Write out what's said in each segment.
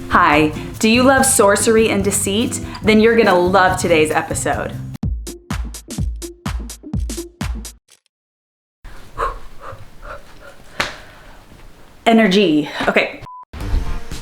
Hi, do you love sorcery and deceit? Then you're gonna love today's episode. Energy. Okay.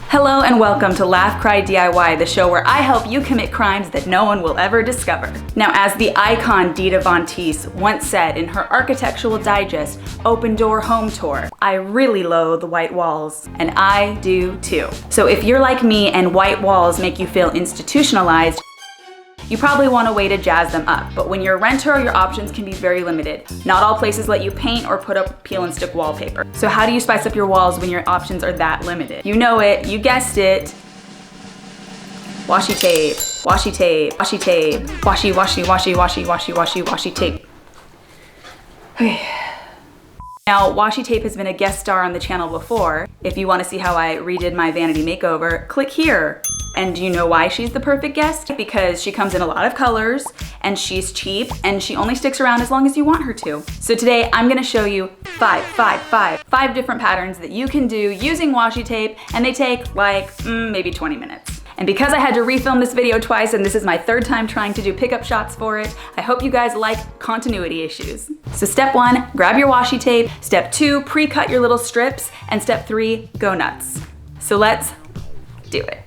Hello and welcome to Laugh Cry DIY, the show where I help you commit crimes that no one will ever discover. Now, as the icon Dita Von Teese once said in her Architectural Digest Open Door Home Tour, I really loathe white walls, and I do too. So if you're like me and white walls make you feel institutionalized, you probably want a way to jazz them up, but when you're a renter, your options can be very limited. Not all places let you paint or put up peel and stick wallpaper. So how do you spice up your walls when your options are that limited? You know it, you guessed it. Washi tape, washi tape, washi tape, washi, washi, washi, washi, washi, washi, washi tape. Okay. Now, washi tape has been a guest star on the channel before. If you want to see how I redid my vanity makeover, click here. And do you know why she's the perfect guest? Because she comes in a lot of colors, and she's cheap, and she only sticks around as long as you want her to. So today, I'm gonna show you five different patterns that you can do using washi tape, and they take like, maybe 20 minutes. And because I had to refilm this video twice, and this is my third time trying to do pickup shots for it, I hope you guys like continuity issues. So step 1, grab your washi tape. Step 2, pre-cut your little strips. And step 3, go nuts. So let's do it.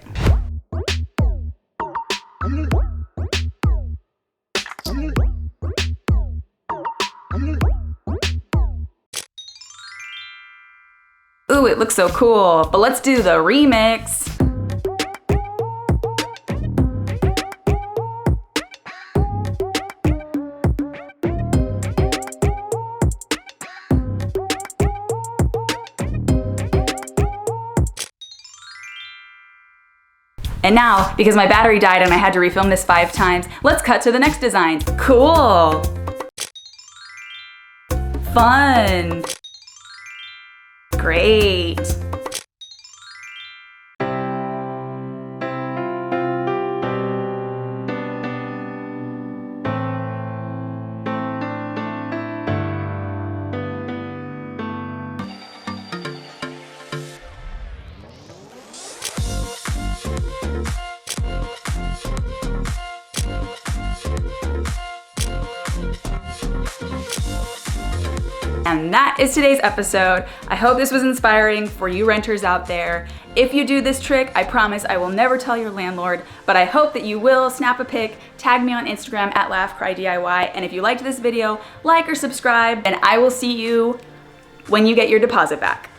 Ooh, it looks so cool, but let's do the remix. And now, because my battery died and I had to refilm this 5 times, let's cut to the next design. Cool! Fun! Great! And that is today's episode. I hope this was inspiring for you renters out there. If you do this trick, I promise I will never tell your landlord, but I hope that you will snap a pic, tag me on Instagram at LaughCryDIY, and if you liked this video, like or subscribe, and I will see you when you get your deposit back.